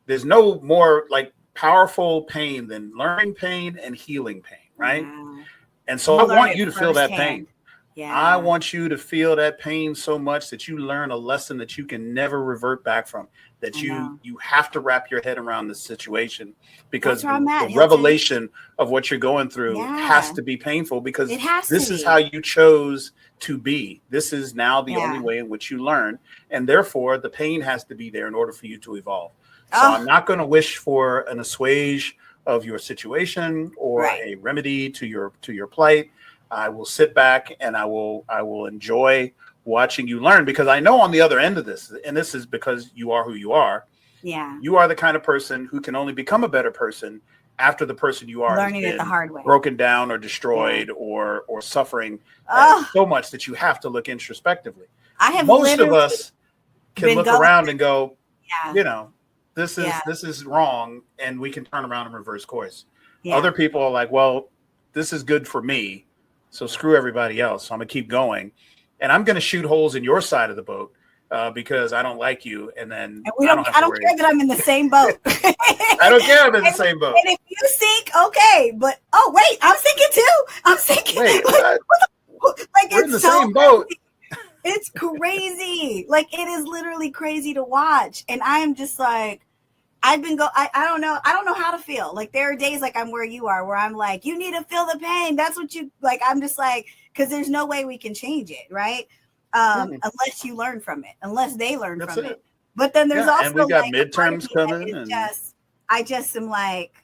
There's no more like powerful pain than learning pain and healing pain, right? Yeah. And so I want you to feel that pain. Yeah. I want you to feel that pain so much that you learn a lesson that you can never revert back from, that you have to wrap your head around the situation, because the revelation of what you're going through has to be painful, because this is how you chose to be. This is now the only way in which you learn. And therefore the pain has to be there in order for you to evolve. So I'm not going to wish for an assuage of your situation or a remedy to your plight. I will sit back and I will enjoy watching you learn, because I know on the other end of this, and this is because you are who you are.
Yeah.
You are the kind of person who can only become a better person after the person you are
learning it the hard way,
broken down or destroyed or suffering so much that you have to look introspectively. Most of us can look around and go, this is wrong, and we can turn around and reverse course. Yeah. Other people are like, well, this is good for me, so screw everybody else. So I'm gonna keep going, and I'm gonna shoot holes in your side of the boat because I don't like you. And then
I don't care that I'm in the same boat.
I don't care I'm in the same boat.
And if you sink, okay, but wait, I'm sinking too. I'm sinking.
Wait,
we're
in the same boat.
It's crazy. Like, it is literally crazy to watch, and I am just like, I don't know how to feel. Like, there are days like I'm where you are, where I'm like, you need to feel the pain. That's what you like. I'm just like, because there's no way we can change it, right? Unless you learn from it, unless they learn from it. But then there's also,
and we got midterms coming.
I just am like,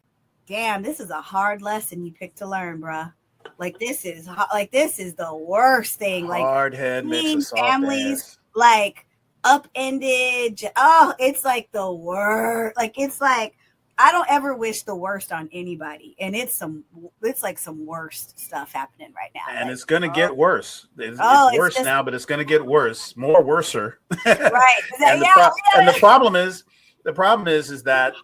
damn, this is a hard lesson you picked to learn, bruh. Like this is the worst thing. Like
hard head makes a soft
families
ass.
like upended. Oh, it's like the worst. Like it's like I don't ever wish the worst on anybody, and it's like some worst stuff happening right now.
And
like,
it's gonna get worse. It's worse now, but it's gonna get worse, more worser.
Right.
And the problem is that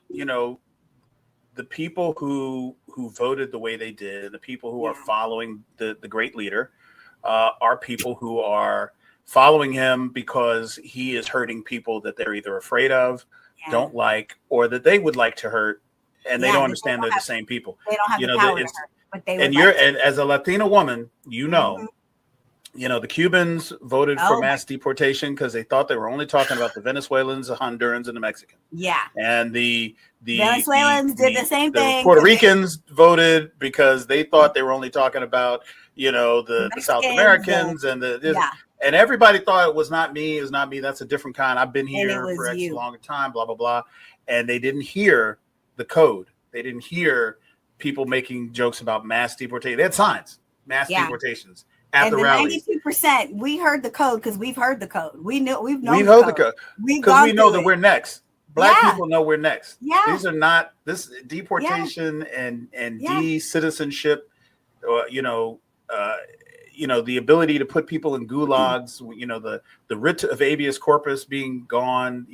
the people who voted the way they did, the people who are following the great leader, are people who are following him because he is hurting people that they're either afraid of, don't like, or that they would like to hurt, and they don't understand they're the same people.
They don't have the power to hurt, but they would
and as a Latina woman, the Cubans voted for mass deportation because they thought they were only talking about the Venezuelans, the Hondurans, and the Mexicans. Yeah. And the
Venezuelans did the same thing.
The Puerto Ricans voted because they thought they were only talking about, the South Americans and and everybody thought it was not me. It was not me. That's a different kind. I've been here for a long time, blah, blah, blah. And they didn't hear the code. They didn't hear people making jokes about mass deportation. They had signs, mass deportations. At the rallies.
92%, we heard the code because we've heard the code. We've known the code.
Because we know that we're next. Black people know we're next.
Yeah.
These are not this deportation and de-citizenship, the ability to put people in gulags, the writ of habeas corpus being gone,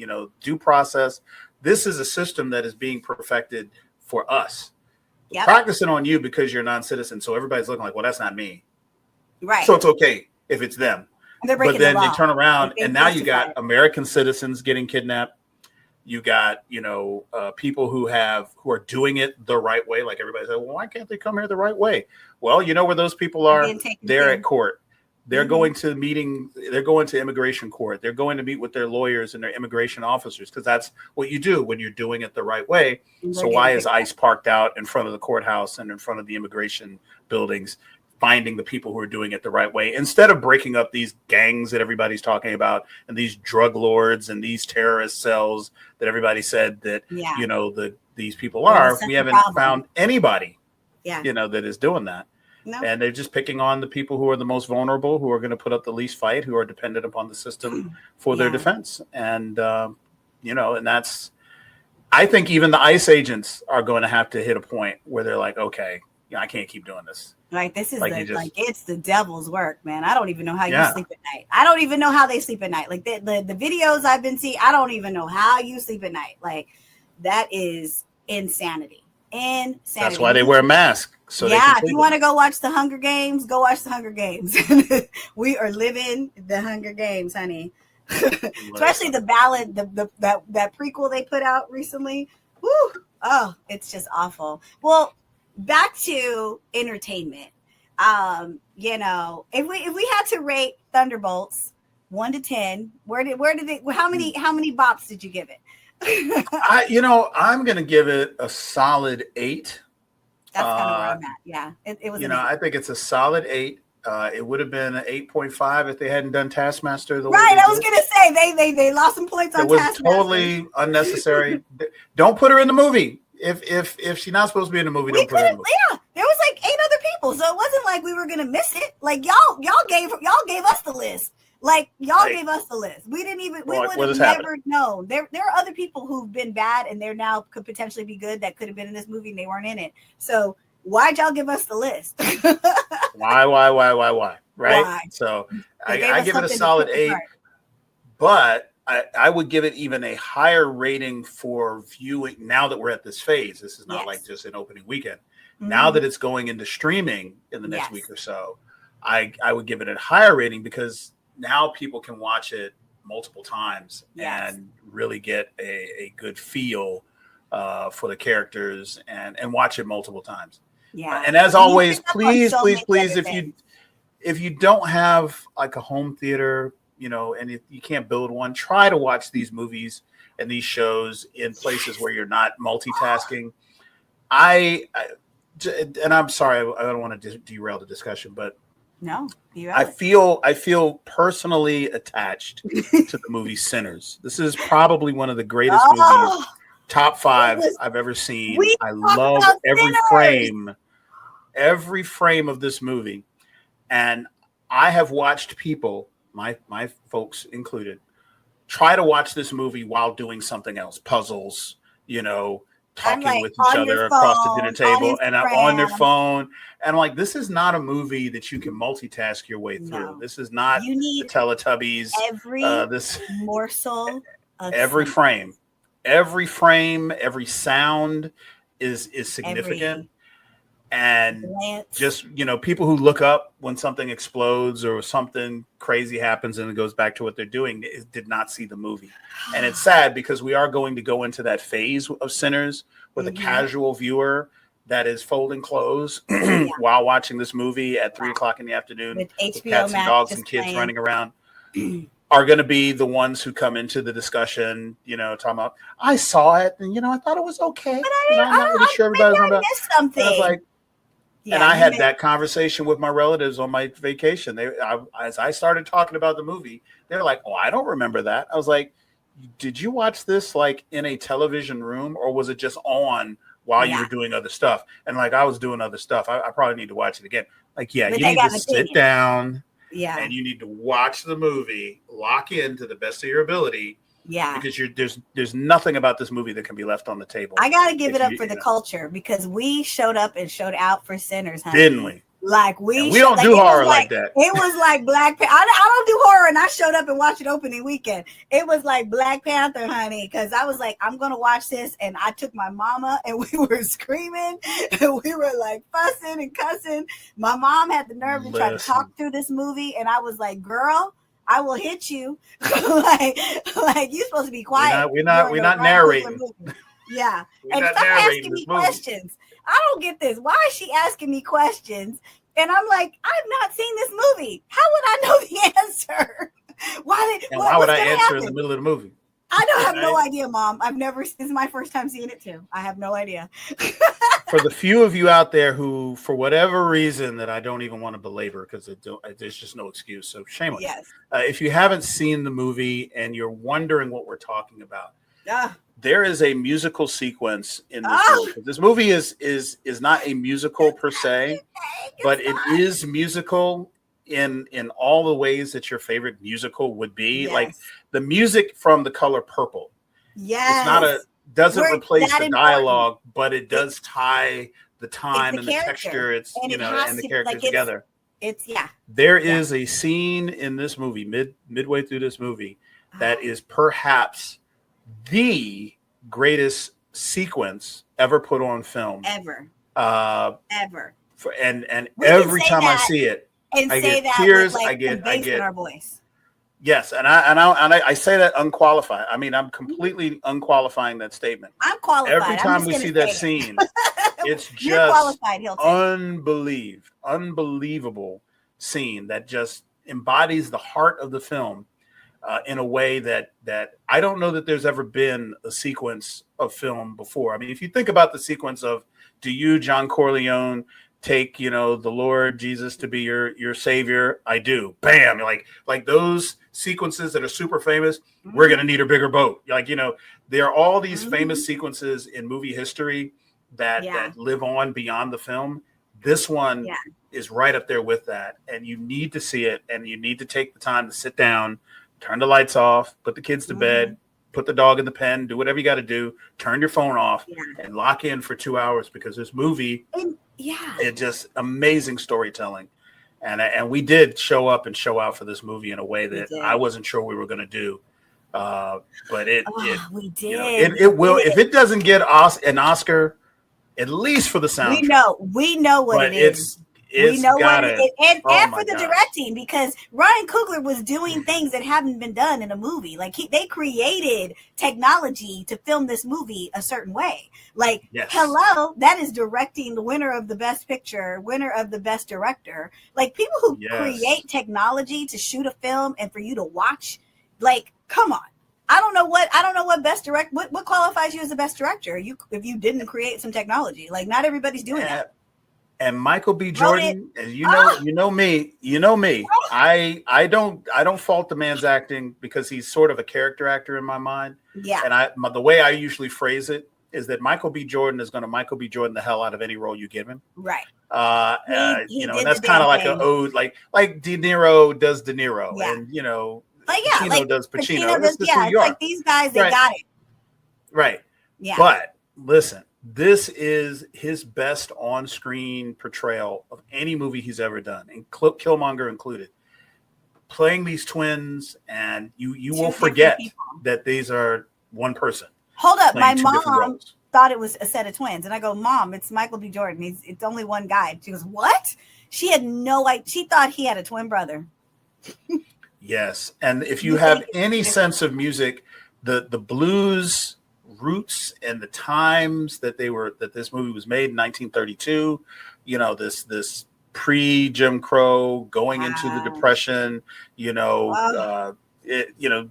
due process. This is a system that is being perfected for us. Yep. Practicing on you because you're a non-citizen. So everybody's looking like, well, that's not me.
Right.
So it's okay if it's them. But then you turn around and now you got American citizens getting kidnapped. You got, people who are doing it the right way. Like everybody said, well, why can't they come here the right way? Well, you know where those people are? They're at court. They're going to they're going to immigration court. They're going to meet with their lawyers and their immigration officers because that's what you do when you're doing it the right way. So why is ICE parked out in front of the courthouse and in front of the immigration buildings, finding the people who are doing it the right way instead of breaking up these gangs that everybody's talking about and these drug lords and these terrorist cells that everybody said that, these people are. We haven't found anybody, that is doing that. No. And they're just picking on the people who are the most vulnerable, who are going to put up the least fight, who are dependent upon the system for their defense. And, and that's, I think even the ICE agents are going to have to hit a point where they're like, okay, I can't keep doing this.
Like this is it's the devil's work, man. I don't even know how you sleep at night. I don't even know how they sleep at night. Like the videos I've been seeing, I don't even know how you sleep at night. Like that is insanity.
That's why they wear masks. So
if you want to go watch the Hunger Games, go watch the Hunger Games. We are living the Hunger Games, honey. Especially the ballad, that prequel they put out recently. Woo! Oh, it's just awful. Well, back to entertainment. If we had to rate Thunderbolts 1 to 10, how many bops did you give it?
I'm gonna give it a solid 8.
That's kind of where I'm at. Yeah, it was.
I think it's a solid 8. It would have been an 8.5 if they hadn't done Taskmaster.
Right, I was gonna say they lost some points on Taskmaster.
It was totally unnecessary. Don't put her in the movie. If she's not supposed to be in the movie, don't put her in the movie.
Yeah, there was like 8 other people, so it wasn't like we were gonna miss it. Like y'all gave us the list. Like y'all gave us the list. We didn't even. We would have never known. There are other people who've been bad and they're now could potentially be good that could have been in this movie and they weren't in it. So why'd y'all give us the list?
Why? Right. Why? So I give it a solid 8, but I would give it even a higher rating for viewing now that we're at this phase. This is not like just an opening weekend. Mm-hmm. Now that it's going into streaming in the next week or so, I would give it a higher rating because now people can watch it multiple times and really get a good feel for the characters and watch it multiple times. Yeah. And as always, please, if you don't have like a home theater, and if you can't build one, try to watch these movies and these shows in places where you're not multitasking. And I'm sorry, I don't want to derail the discussion, but
no,
I feel personally attached to the movie Sinners. This is probably one of the greatest movies Top 5 I've ever seen. I love every frame of this movie. And I have watched people, my folks included, try to watch this movie while doing something else, puzzles, talking with each other across the dinner table, and I'm on their phone. And I'm like, this is not a movie that you can multitask your way through. No. This is not the Teletubbies.
Every morsel of
every frame, every sound is significant. And just, people who look up when something explodes or something crazy happens and it goes back to what they're doing did not see the movie. And it's sad because we are going to go into that phase of Sinners with a casual viewer that is folding clothes while watching this movie at 3:00 in the afternoon with cats and dogs and kids running around. Are going to be the ones who come into the discussion, talking about, I saw it and, I thought it was okay. But I'm not really sure everybody's about something. I was like, and I had that conversation with my relatives on my vacation. As I started talking about the movie, they're like, "Oh, I don't remember that." I was like, "Did you watch this like in a television room, or was it just on while you were doing other stuff?" And like, I was doing other stuff. I probably need to watch it again. Like, you need to sit down, and you need to watch the movie, lock in to the best of your ability.
Yeah,
because there's nothing about this movie that can be left on the table.
I gotta give it up for the culture, because we showed up and showed out for Sinners, honey.
Didn't we?
Like
we don't do horror like that.
It was like Black Panther. I don't do horror, and I showed up and watched it opening weekend. It was like Black Panther, honey, because I was like, I'm gonna watch this, and I took my mama, and we were screaming, and we were like fussing and cussing. My mom had the nerve to try to talk through this movie, and I was like, girl, I will hit you. like you're supposed to be quiet.
We're not narrating.
Yeah. And stop asking me questions. I don't get this. Why is she asking me questions? And I'm like, I've not seen this movie. How would I know the answer? Why
would I answer in the middle of the movie?
I have no idea, Mom. this is my first time seeing it too. I have no idea.
For the few of you out there who, for whatever reason that I don't even want to belabor, because there's just no excuse. So shame on you. If you haven't seen the movie and you're wondering what we're talking about, there is a musical sequence in this movie. This movie is not a musical per se, but it is musical in all the ways that your favorite musical would be. Yes. Like the music from The Color Purple.
Yes.
It's not doesn't replace the dialogue, but it does tie the time and the texture. It's and the characters together. There is a scene in this movie, midway through this movie, that is perhaps the greatest sequence ever put on film.
Ever.
And every time I see it, I get tears. I get
our voice.
Yes, and I say that unqualified. I mean, I'm completely unqualifying that statement.
I'm qualified.
Every time we see that scene, it's just unbelievable scene that just embodies the heart of the film in a way that I don't know that there's ever been a sequence of film before. I mean, if you think about the sequence of, do you, John Corleone, take the Lord Jesus to be your savior? I do. Bam. Like those sequences that are super famous. Mm-hmm. We're gonna need a bigger boat. There are all these famous sequences in movie history that live on beyond the film. This one is right up there with that, and you need to see it, and you need to take the time to sit down, turn the lights off, put the kids to bed, put the dog in the pen, do whatever you got to do, turn your phone off, and lock in for 2 hours, because this movie. It's just amazing storytelling, and we did show up and show out for this movie in a way that I wasn't sure we were going to do, but
we did.
It will, if it doesn't get an Oscar, at least for the soundtrack.
We know what it is. We know what it is, and for the directing, because Ryan Coogler was doing things that haven't been done in a movie. Like they created technology to film this movie a certain way. Like, hello, that is directing the winner of the Best Picture, winner of the Best Director. Like people who create technology to shoot a film and for you to watch. Like, come on. I don't know what best direct. What qualifies you as the best director? If you didn't create some technology, like not everybody's doing that.
And Michael B. Jordan, as you know me. I don't fault the man's acting because he's sort of a character actor in my mind.
Yeah.
And the way I usually phrase it is that Michael B. Jordan is going to Michael B. Jordan the hell out of any role you give him.
Right.
He and that's kind of like an ode, like De Niro does De Niro, and Pacino does Pacino.
It's like these guys, they got it.
Right.
Yeah.
But listen, this is his best on-screen portrayal of any movie he's ever done, and Killmonger included. Playing these twins, and you will forget that these are one person.
Hold up, my mom thought it was a set of twins, and I go, Mom, it's Michael B. Jordan. It's only one guy. She goes, what? She had no idea. She thought he had a twin brother.
Yes, and if you have any sense of music, the blues roots and the times that this movie was made in 1932, this pre-Jim Crow going into the Depression,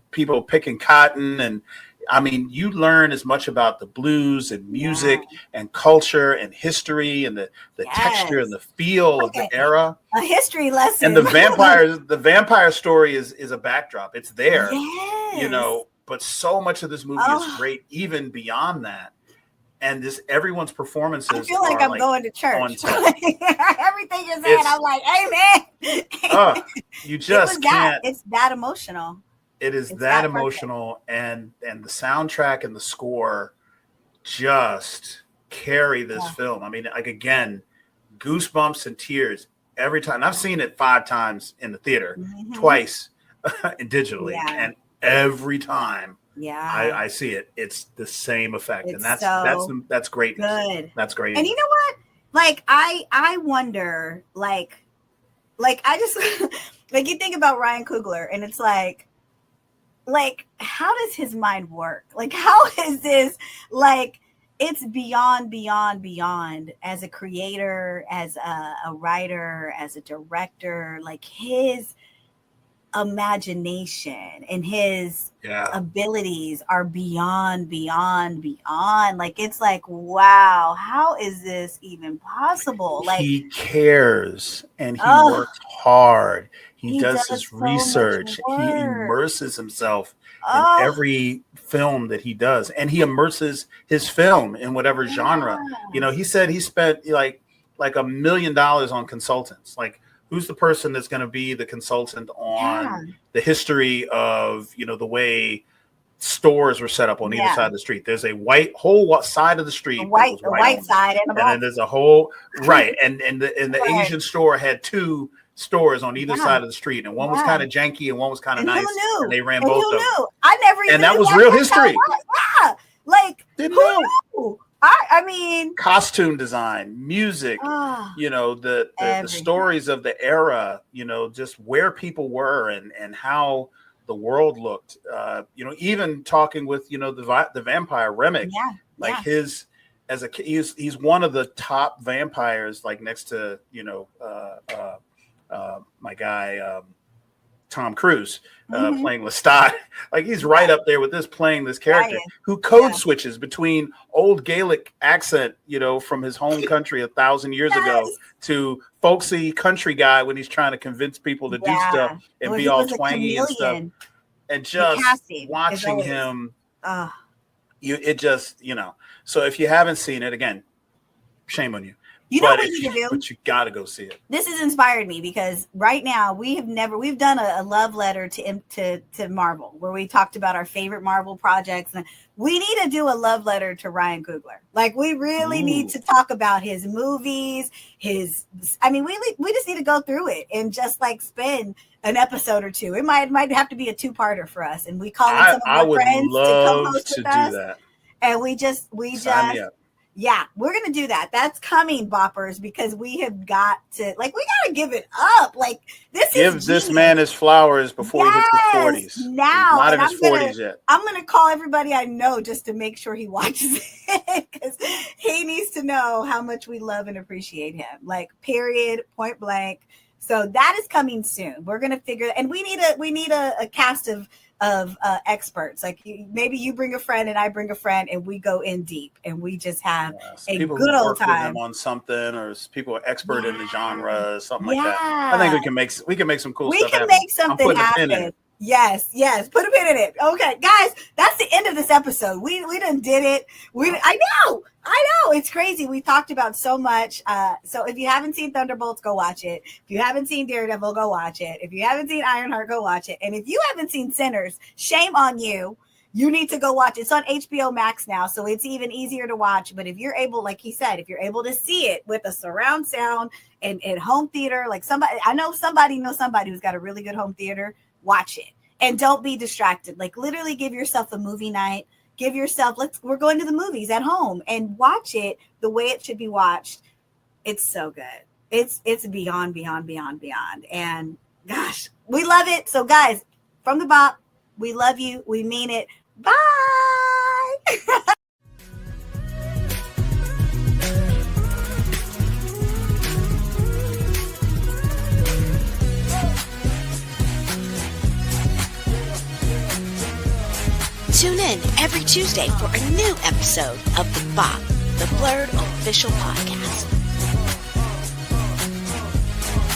people picking cotton, and I mean, you learn as much about the blues and music and culture and history and the texture and the feel of the era.
A history lesson.
And the vampire story is a backdrop. It's there, but so much of this movie is great, even beyond that. And everyone's performances. I
feel like I'm going to church. Everything you're saying, I'm like, amen.
You just can't.
It's that emotional.
It's that emotional, and the soundtrack and the score just carry this film. I mean, like, again, goosebumps and tears every time. I've seen it 5 times in the theater, twice digitally, and every time I see it, it's the same effect, and that's great.
Good.
That's great.
And you know what? Like, I wonder, like I just like, you think about Ryan Coogler, and it's like how does his mind work? Like, how is this, like, it's beyond as a creator, as a writer, as a director, like, his imagination and his abilities are beyond. Like, it's like, wow, how is this even possible? Like,
he cares, and he works hard. He does his research. He immerses himself in every film that he does, and he immerses his film in whatever genre. He said he spent like $1 million on consultants. Like, who's the person that's going to be the consultant on the history of, the way stores were set up on either side of the street? There's a whole side of the street,
a white side, and
then there's a whole and the Asian store had 2 stores on either side of the street, and one was kind of janky and one was kind of nice. And they ran both of them.
I never even.
And that was real history.
Like,
didn't
know.
Knew?
I mean,
costume design, music, the stories of the era, just where people were and how the world looked. Even talking with the vampire Remick, he's one of the top vampires, like, next to my guy Tom Cruise playing Lestat. Like, he's right up there with playing this character who code switches between old Gaelic accent, from his home country 1,000 years ago, to folksy country guy when he's trying to convince people to do stuff and be all twangy and stuff. And just watching him, so if you haven't seen it, again, shame on you.
You know what you need to do?
But you got to go see it.
This has inspired me because right now we've done a love letter to Marvel, where we talked about our favorite Marvel projects, and we need to do a love letter to Ryan Coogler. Like, we really need to talk about his movies, we just need to go through it and just, like, spend an episode or 2. It might have to be a 2-parter for us, and we call in some of our friends to come host with us. That. And we just yeah, we're going to do that. That's coming, boppers, because we have got to, like, we got to give it up. Like,
give this man his flowers before he hits his 40s.
Now.
He's not in his 40s yet.
I'm going to call everybody I know just to make sure he watches it, because he needs to know how much we love and appreciate him. Like, period, point blank. So that is coming soon. We're going to figure, and we need a cast of of experts. Like maybe you bring a friend and I bring a friend and we go in deep and we just have a good old time
on something, or people are expert in the genre, something like that. I think we can make some cool stuff happen.
We can make something happen. Yes. Put a pin in it. Okay, guys, that's the end of this episode. We done did it. I know. It's crazy. We talked about so much. So if you haven't seen Thunderbolts, go watch it. If you haven't seen Daredevil, go watch it. If you haven't seen Ironheart, go watch it. And if you haven't seen Sinners, shame on you. You need to go watch it. It's on HBO Max now, so it's even easier to watch. But if you're able, like he said, if you're able to see it with a surround sound and home theater, like I know somebody who's got a really good home theater, watch it. And don't be distracted. Like literally give yourself a movie night. We're going to the movies at home and watch it the way it should be watched. It's so good. It's beyond. And gosh, we love it. So guys, from the BOP, we love you. We mean it. Bye.
Tune in every Tuesday for a new episode of The BOP, the Blurred Official Podcast.